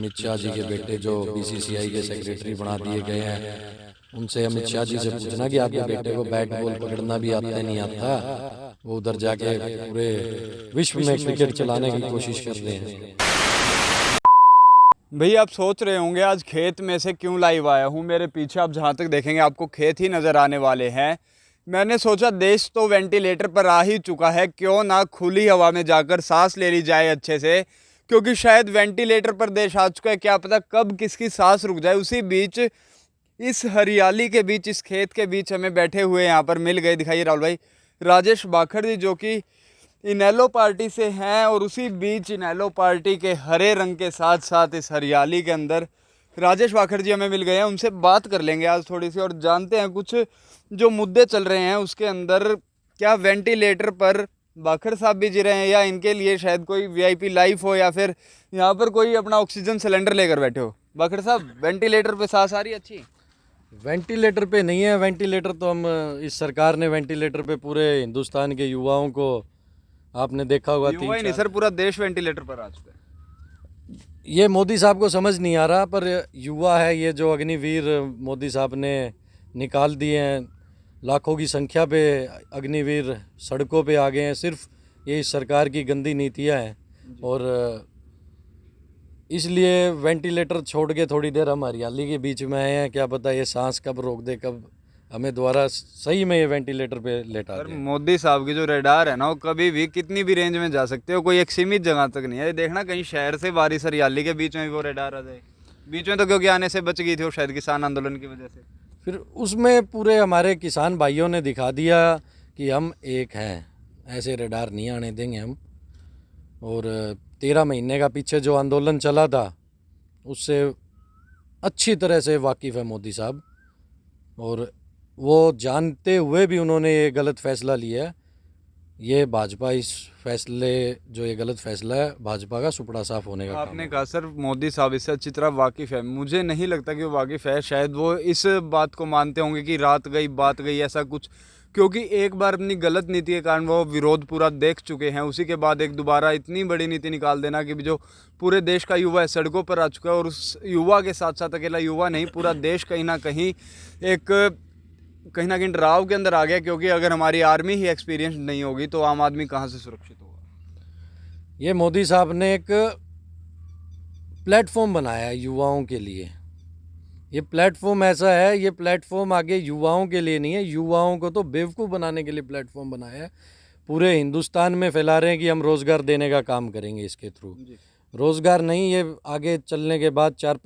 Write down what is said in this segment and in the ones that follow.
अमित शाह जी के बेटे जो बीसीसीआई के सेक्रेटरी बना दिए गए हैं, उनसे अमित शाह जी से पूछना कि आपके बेटे को बैट बॉल पकड़ना भी आता नहीं आता, वो उधर जाके पूरे विश्व में क्रिकेट चलाने की कोशिश कर रहे हैं। भैया आप सोच रहे होंगे आज खेत में से क्यों लाइव आया हूँ। मेरे पीछे आप जहाँ तक देखेंगे आपको खेत ही नज़र आने वाले हैं। मैंने सोचा देश तो वेंटिलेटर पर आ ही चुका है, क्यों ना खुली हवा में जाकर सांस ले ली जाए अच्छे से, क्योंकि शायद वेंटिलेटर पर देश आ चुका है, क्या पता कब किसकी सांस रुक जाए। उसी बीच इस हरियाली के बीच, इस खेत के बीच हमें बैठे हुए यहाँ पर मिल गए, दिखाइए राहुल भाई, राजेश बाखड़ जी, जो कि इनेलो पार्टी से हैं। और उसी बीच इनेलो पार्टी के हरे रंग के साथ साथ इस हरियाली के अंदर राजेश बाखड़ जी हमें मिल गए हैं। उनसे बात कर लेंगे आज थोड़ी सी और जानते हैं कुछ जो मुद्दे चल रहे हैं उसके अंदर क्या वेंटिलेटर पर बाखड़ साहब भी जी रहे हैं, या इनके लिए शायद कोई वीआईपी लाइफ हो, या फिर यहाँ पर कोई अपना ऑक्सीजन सिलेंडर लेकर बैठे हो। बाखड़ साहब, वेंटिलेटर पे सांस आ रही अच्छी? वेंटिलेटर पे नहीं है, वेंटिलेटर तो हम इस सरकार ने वेंटिलेटर पे पूरे हिंदुस्तान के युवाओं को, आपने देखा होगा युवा ही नहीं सर, पूरा देश वेंटिलेटर पर आ चुका है। ये मोदी साहब को समझ नहीं आ रहा, पर युवा है ये जो अग्निवीर मोदी साहब ने निकाल दिए हैं, लाखों की संख्या पे अग्निवीर सड़कों पे आ गए हैं। सिर्फ ये इस सरकार की गंदी नीतियां हैं, और इसलिए वेंटिलेटर छोड़ के थोड़ी देर हम हरियाली के बीच में आए हैं। क्या पता ये सांस कब रोक दे, कब हमें दोबारा सही में ये वेंटिलेटर पे लेटा सर दे। मोदी साहब की जो रेडार है ना, वो कभी भी कितनी भी रेंज में जा सकते हो, कोई एक सीमित जगह तक नहीं है। ये देखना कहीं शहर से बारिश हरियाली के बीच में भी वो रेडार आ जाए। बीच में तो क्योंकि आने से बच गई थी वो, शायद किसान आंदोलन की वजह से। फिर उसमें पूरे हमारे किसान भाइयों ने दिखा दिया कि हम एक हैं, ऐसे रडार नहीं आने देंगे हम। और 13 महीने का पीछे जो आंदोलन चला था उससे अच्छी तरह से वाकिफ़ है मोदी साहब, और वो जानते हुए भी उन्होंने ये गलत फ़ैसला लिया है। ये भाजपा इस फैसले, जो ये गलत फैसला है, भाजपा का सुपड़ा साफ होने का काम आपने है। कहा सर मोदी साहब इससे अच्छी तरह वाकिफ़ है, मुझे नहीं लगता कि वो वाकिफ़ है। शायद वो इस बात को मानते होंगे कि रात गई बात गई, ऐसा कुछ, क्योंकि एक बार अपनी गलत नीति के कारण वो विरोध पूरा देख चुके हैं। उसी के बाद एक दोबारा इतनी बड़ी नीति निकाल देना कि जो पूरे देश का युवा है सड़कों पर आ चुका है, और उस युवा के साथ साथ अकेला युवा नहीं, पूरा देश कहीं ना कहीं डराव के अंदर आ गया। क्योंकि अगर हमारी आर्मी ही एक्सपीरियंस नहीं होगी तो आम आदमी कहाँ से सुरक्षित होगा। ये मोदी साहब ने एक प्लेटफॉर्म बनाया है युवाओं के लिए। ये प्लेटफॉर्म ऐसा है, ये प्लेटफॉर्म आगे युवाओं के लिए नहीं है, युवाओं को तो बेवकूफ़ बनाने के लिए प्लेटफॉर्म बनाया है। पूरे हिंदुस्तान में फैला रहे हैं कि हम रोज़गार देने का काम करेंगे इसके थ्रू। रोज़गार नहीं, ये आगे चलने के बाद 4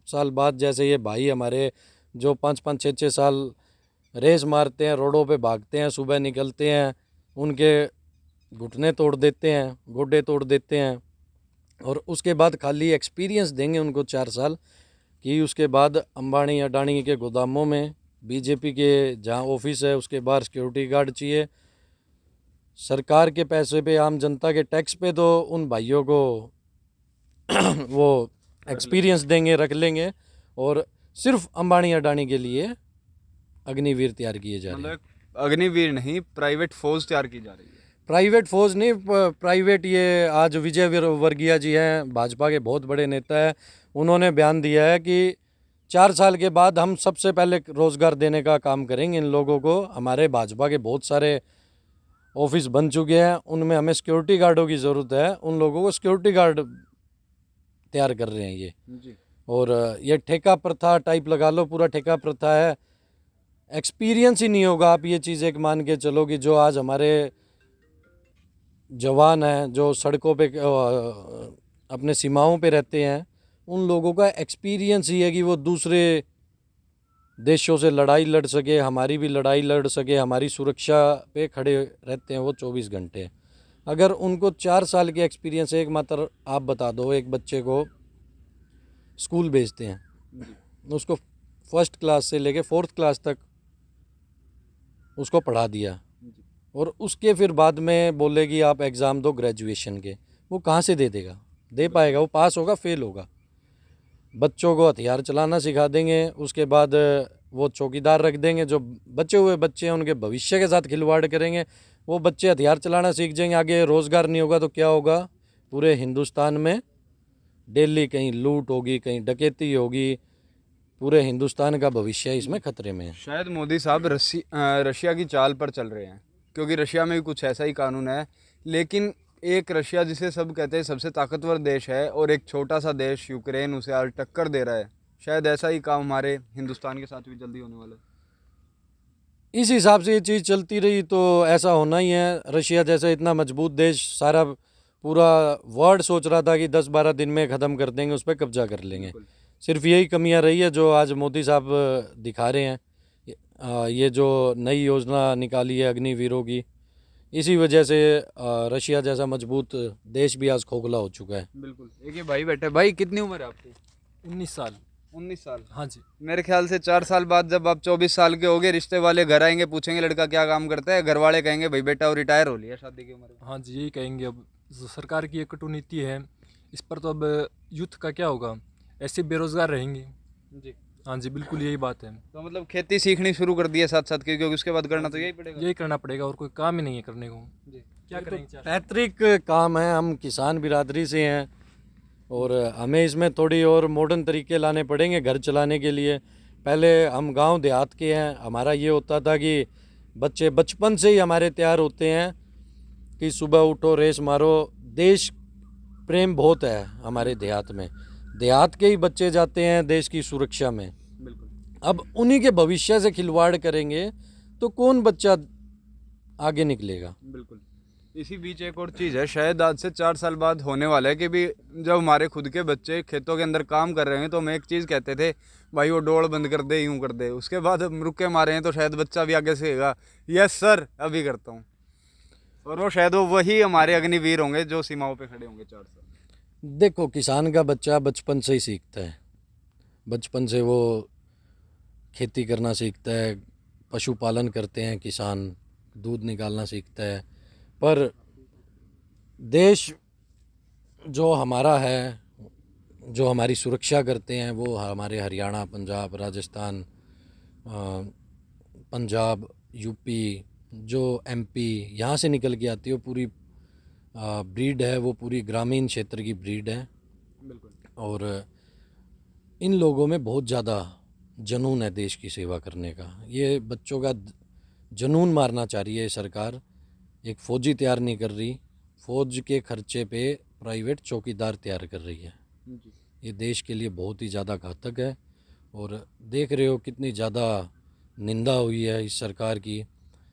साल बाद, जैसे ये भाई हमारे जो 5-5, 6-6 साल रेस मारते हैं, रोडों पे भागते हैं, सुबह निकलते हैं, उनके घुटने तोड़ देते हैं, गोडे तोड़ देते हैं, और उसके बाद खाली एक्सपीरियंस देंगे उनको 4 साल कि उसके बाद अंबानी अडानी के गोदामों में, बीजेपी के जहाँ ऑफिस है उसके बाहर सिक्योरिटी गार्ड चाहिए। सरकार के पैसे पे, आम जनता के टैक्स पे तो उन भाइयों को वो एक्सपीरियंस देंगे, रख लेंगे, और सिर्फ अंबानी अडानी के लिए अग्निवीर तैयार किए जा रहे हैं। मतलब अग्निवीर नहीं, प्राइवेट फौज तैयार की जा रही है। प्राइवेट फौज नहीं, प्राइवेट, ये आज विजय वर्गीय जी हैं, भाजपा के बहुत बड़े नेता हैं, उन्होंने बयान दिया है कि 4 साल के बाद हम सबसे पहले रोज़गार देने का काम करेंगे इन लोगों को। हमारे भाजपा के बहुत सारे ऑफिस बन चुके हैं, उनमें हमें सिक्योरिटी गार्डों की ज़रूरत है, उन लोगों को सिक्योरिटी गार्ड तैयार कर रहे हैं ये जी। और ये ठेका प्रथा टाइप लगा लो, पूरा ठेका प्रथा है। एक्सपीरियंस ही नहीं होगा। आप ये चीज़ एक मान के चलो कि जो आज हमारे जवान हैं, जो सड़कों पे अपने सीमाओं पे रहते हैं, उन लोगों का एक्सपीरियंस ही है कि वो दूसरे देशों से लड़ाई लड़ सके, हमारी भी लड़ाई लड़ सके, हमारी सुरक्षा पे खड़े रहते हैं वो 24 घंटे। अगर उनको 4 साल के एक्सपीरियंस, एक मात्र आप बता दो, एक बच्चे को स्कूल भेजते हैं, उसको फर्स्ट क्लास से लेके 4th क्लास तक उसको पढ़ा दिया, और उसके फिर बाद में बोले कि आप एग्ज़ाम दो ग्रेजुएशन के, वो कहाँ से दे देगा, दे पाएगा? वो पास होगा, फेल होगा? बच्चों को हथियार चलाना सिखा देंगे, उसके बाद वो चौकीदार रख देंगे, जो बचे हुए बच्चे हैं उनके भविष्य के साथ खिलवाड़ करेंगे। वो बच्चे हथियार चलाना सीख जाएंगे, आगे रोज़गार नहीं होगा तो क्या होगा? पूरे हिंदुस्तान में डेली कहीं लूट होगी, कहीं डकैती होगी, पूरे हिंदुस्तान का भविष्य इसमें खतरे में है। शायद मोदी साहब रशिया की चाल पर चल रहे हैं, क्योंकि रशिया में भी कुछ ऐसा ही कानून है। लेकिन एक रशिया जिसे सब कहते हैं सबसे ताकतवर देश है, और एक छोटा सा देश यूक्रेन उसे आज टक्कर दे रहा है। शायद ऐसा ही काम हमारे हिंदुस्तान के साथ भी जल्दी होने वाला है। इस हिसाब से ये चीज़ चलती रही तो ऐसा होना ही है। रशिया जैसा इतना मजबूत देश, सारा पूरा वर्ल्ड सोच रहा था कि 10-12 दिन में ख़त्म कर देंगे, उस पर कब्जा कर लेंगे। बिल्कुल। सिर्फ यही कमियां रही है जो आज मोदी साहब दिखा रहे हैं। ये जो नई योजना निकाली है अग्निवीरों की, इसी वजह से रशिया जैसा मजबूत देश भी आज खोखला हो चुका है। बिल्कुल। एक ये भाई बैठे। भाई कितनी उम्र है आपकी? 19 साल। 19 साल। हाँ जी। मेरे ख्याल से 4 साल बाद जब आप 24 साल के होगे, रिश्ते वाले घर आएंगे, पूछेंगे लड़का क्या काम करता है, घर वाले कहेंगे भाई बेटा वो रिटायर हो लिया शादी की उम्र में। हाँ जी, यही कहेंगे। अब जो सरकार की ये कटुनीति है, इस पर तो अब यूथ का क्या होगा, ऐसे बेरोजगार रहेंगे। जी। हाँ जी, बिल्कुल यही बात है। तो मतलब खेती सीखनी शुरू कर दी है साथ साथ, क्योंकि उसके बाद करना तो यही पड़ेगा। यही करना पड़ेगा, और कोई काम ही नहीं है करने को। जी। क्या करेंगे चार? पैतृक काम है, हम किसान बिरादरी से हैं और हमें इसमें थोड़ी और मॉडर्न तरीके लाने पड़ेंगे घर चलाने के लिए। पहले हम गांव देहात के हैं, हमारा ये होता था कि बच्चे बचपन से ही हमारे तैयार होते हैं कि सुबह उठो रेस मारो। देश प्रेम बहुत है हमारे देहात में, देहात के ही बच्चे जाते हैं देश की सुरक्षा में। बिल्कुल। अब उन्हीं के भविष्य से खिलवाड़ करेंगे तो कौन बच्चा आगे निकलेगा। बिल्कुल। इसी बीच एक और चीज़ है, शायद आज से 4 साल बाद होने वाला है कि भी जब हमारे खुद के बच्चे खेतों के अंदर काम कर रहे हैं, तो हम एक चीज़ कहते थे भाई वो डोल बंद कर दे, यूँ कर दे। उसके बाद हम रुके मारे हैं तो शायद बच्चा भी आगे से कहेगा यस सर अभी करता हूँ, और वो शायद वो वही हमारे अग्निवीर होंगे जो सीमाओं पे खड़े होंगे 4 साल। देखो, किसान का बच्चा बचपन से ही सीखता है, बचपन से वो खेती करना सीखता है, पशुपालन करते हैं किसान, दूध निकालना सीखता है। पर देश जो हमारा है, जो हमारी सुरक्षा करते हैं, वो हमारे हरियाणा, पंजाब, राजस्थान, पंजाब, यूपी, जो एमपी यहाँ से निकल के आती है, वो पूरी ब्रीड है, वो पूरी ग्रामीण क्षेत्र की ब्रीड है। बिल्कुल। और इन लोगों में बहुत ज़्यादा जुनून है देश की सेवा करने का। ये बच्चों का जुनून मारना चाह रही है सरकार। एक फ़ौजी तैयार नहीं कर रही, फ़ौज के खर्चे पे प्राइवेट चौकीदार तैयार कर रही है। जी। ये देश के लिए बहुत ही ज़्यादा घातक है। और देख रहे हो कितनी ज़्यादा निंदा हुई है इस सरकार की।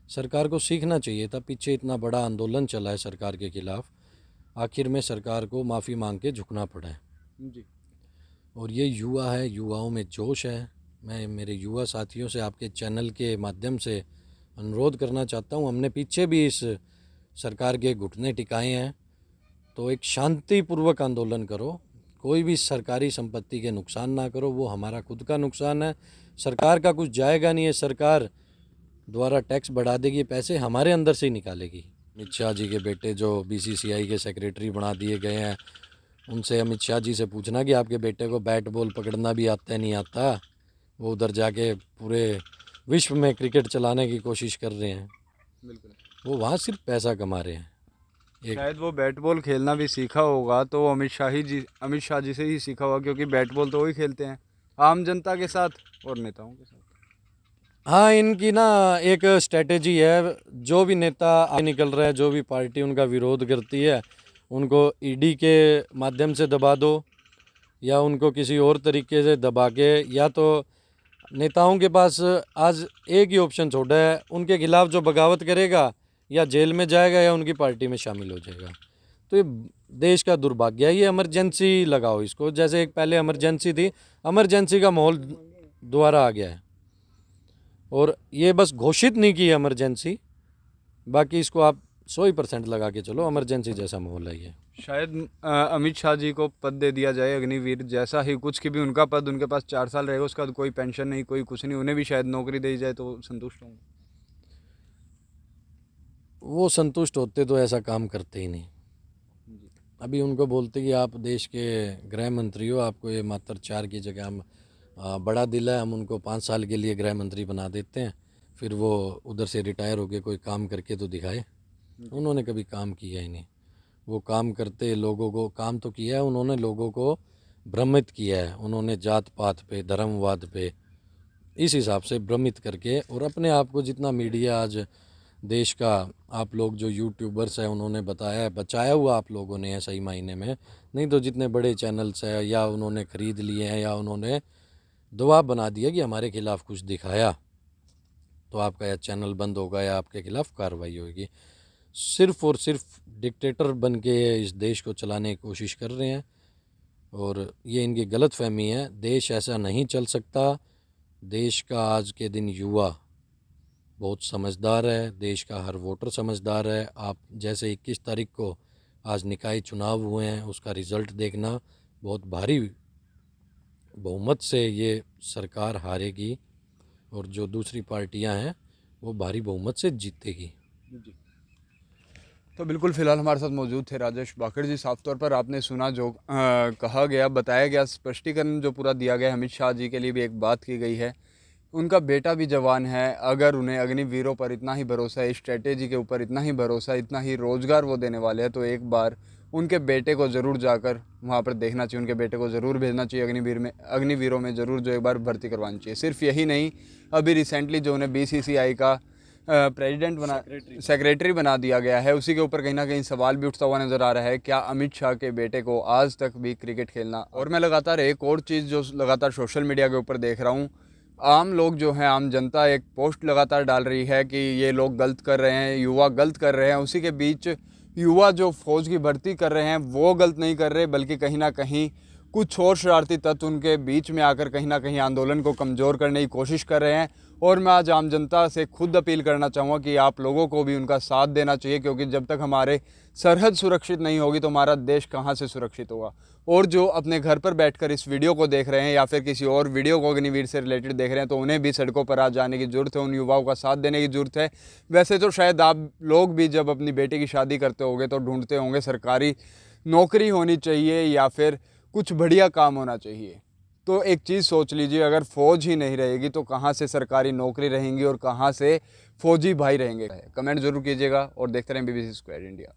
सरकार को सीखना चाहिए था, पीछे इतना बड़ा आंदोलन चला है सरकार के खिलाफ, आखिर में सरकार को माफ़ी मांग के झुकना पड़ा है। जी। और ये युवा है, युवाओं में जोश है। मैं मेरे युवा साथियों से आपके चैनल के माध्यम से अनुरोध करना चाहता हूँ, हमने पीछे भी इस सरकार के घुटने टिकाए हैं, तो एक शांतिपूर्वक आंदोलन करो, कोई भी सरकारी संपत्ति के नुकसान ना करो, वो हमारा खुद का नुकसान है। सरकार का कुछ जाएगा नहीं है, सरकार द्वारा टैक्स बढ़ा देगी, पैसे हमारे अंदर से ही निकालेगी। अमित शाह जी के बेटे जो बीसीसीआई के सेक्रेटरी बना दिए गए हैं, उनसे अमित शाह जी से पूछना कि आपके बेटे को बैट बॉल पकड़ना भी आता है नहीं आता। वो उधर जाके पूरे विश्व में क्रिकेट चलाने की कोशिश कर रहे हैं, बिल्कुल। वो वहाँ सिर्फ पैसा कमा रहे हैं। शायद वो बैट बॉल खेलना भी सीखा होगा तो वो अमित शाह जी से ही सीखा होगा, क्योंकि बैट बॉल तो वही खेलते हैं आम जनता के साथ और नेताओं के साथ। हाँ, इनकी ना एक स्ट्रेटेजी है, जो भी नेता आगे निकल रहा है, जो भी पार्टी उनका विरोध करती है, उनको ईडी के माध्यम से दबा दो या उनको किसी और तरीके से दबा के, या तो नेताओं के पास आज एक ही ऑप्शन छोड़ा है, उनके खिलाफ जो बगावत करेगा या जेल में जाएगा या उनकी पार्टी में शामिल हो जाएगा। तो ये देश का दुर्भाग्य है। ये इमरजेंसी लगाओ इसको, जैसे एक पहले इमरजेंसी थी, इमरजेंसी का माहौल दोबारा आ गया है। और ये बस घोषित नहीं की इमरजेंसी, बाकी इसको आप 100% लगा के चलो, इमरजेंसी जैसा माहौल है ये। शायद अमित शाह जी को पद दे दिया जाए अग्निवीर जैसा ही कुछ, की भी उनका पद उनके पास 4 साल रहेगा, उसका कोई पेंशन नहीं, कोई कुछ नहीं, उन्हें भी शायद नौकरी दी जाए तो संतुष्ट होंगे। वो संतुष्ट होते तो ऐसा काम करते ही नहीं। जी। अभी उनको बोलते कि आप देश के गृह मंत्री हो, आपको ये मात्र 4 की जगह हम बड़ा दिल है, हम उनको 5 साल के लिए गृह मंत्री बना देते हैं, फिर वो उधर से रिटायर होके कोई काम करके तो दिखाए। उन्होंने कभी काम किया ही नहीं। वो काम करते लोगों को, काम तो किया है उन्होंने, लोगों को भ्रमित किया है उन्होंने, जात पात पे, धर्मवाद पे, इस हिसाब से भ्रमित करके, और अपने आप को जितना मीडिया आज देश का, आप लोग जो यूट्यूबर्स हैं उन्होंने बताया है, बचाया हुआ आप लोगों ने है सही मायने में, नहीं तो जितने बड़े चैनल्स हैं या उन्होंने ख़रीद लिए हैं या उन्होंने दबाव बना दिया कि हमारे खिलाफ़ कुछ दिखाया तो आपका या चैनल बंद होगा या आपके खिलाफ़ कार्रवाई होगी। सिर्फ़ और सिर्फ डिक्टेटर बन के इस देश को चलाने की कोशिश कर रहे हैं, और ये इनकी गलत फहमी है। देश ऐसा नहीं चल सकता। देश का आज के दिन युवा बहुत समझदार है, देश का हर वोटर समझदार है। आप जैसे 21 तारीख को आज निकाय चुनाव हुए हैं, उसका रिज़ल्ट देखना, बहुत भारी बहुमत से ये सरकार हारेगी और जो दूसरी पार्टियां हैं वो भारी बहुमत से जीतेगी। तो बिल्कुल फ़िलहाल हमारे साथ मौजूद थे राजेश बाखड़ जी। साफ तौर पर आपने सुना जो कहा गया, बताया गया, स्पष्टीकरण जो पूरा दिया गया। अमित शाह जी के लिए भी एक बात की गई है, उनका बेटा भी जवान है, अगर उन्हें अग्निवीरों पर इतना ही भरोसा है, स्ट्रेटेजी के ऊपर इतना ही भरोसा, इतना ही रोज़गार वो देने वाले हैं, तो एक बार उनके बेटे को ज़रूर जाकर वहाँ पर देखना चाहिए, उनके बेटे को ज़रूर भेजना चाहिए अग्निवीरों में ज़रूर जो एक बार भर्ती करवानी चाहिए। सिर्फ यही नहीं, अभी रिसेंटली जो उन्हें BCCI का प्रेसिडेंट बना, सेक्रेटरी बना दिया गया है, उसी के ऊपर कहीं ना कहीं सवाल भी उठता हुआ नज़र आ रहा है, क्या अमित शाह के बेटे को आज तक भी क्रिकेट खेलना। और मैं लगातार एक और चीज़ जो लगातार सोशल मीडिया के ऊपर देख रहा हूँ, आम लोग जो हैं, आम जनता एक पोस्ट लगातार डाल रही है कि ये लोग गलत कर रहे हैं, युवा गलत कर रहे हैं। उसी के बीच युवा जो फ़ौज की भर्ती कर रहे हैं वो गलत नहीं कर रहे, बल्कि कहीं ना कहीं कुछ और शरारती तत्व उनके बीच में आकर कहीं ना कहीं आंदोलन को कमज़ोर करने की कोशिश कर रहे हैं। और मैं आज आम जनता से खुद अपील करना चाहूँगा कि आप लोगों को भी उनका साथ देना चाहिए, क्योंकि जब तक हमारे सरहद सुरक्षित नहीं होगी तो हमारा देश कहाँ से सुरक्षित होगा। और जो अपने घर पर बैठकर इस वीडियो को देख रहे हैं या फिर किसी और वीडियो को अग्निवीर से रिलेटेड देख रहे हैं, तो उन्हें भी सड़कों पर आ जाने की ज़रूरत है, उन युवाओं का साथ देने की ज़रूरत है। वैसे तो शायद आप लोग भी जब अपनी बेटी की शादी करते होंगे तो ढूंढते होंगे सरकारी नौकरी होनी चाहिए या फिर कुछ बढ़िया काम होना चाहिए। तो एक चीज़ सोच लीजिए, अगर फ़ौज ही नहीं रहेगी तो कहाँ से सरकारी नौकरी रहेंगी और कहाँ से फ़ौजी भाई रहेंगे। कमेंट ज़रूर कीजिएगा और देखते रहें BBC स्क्वायर इंडिया।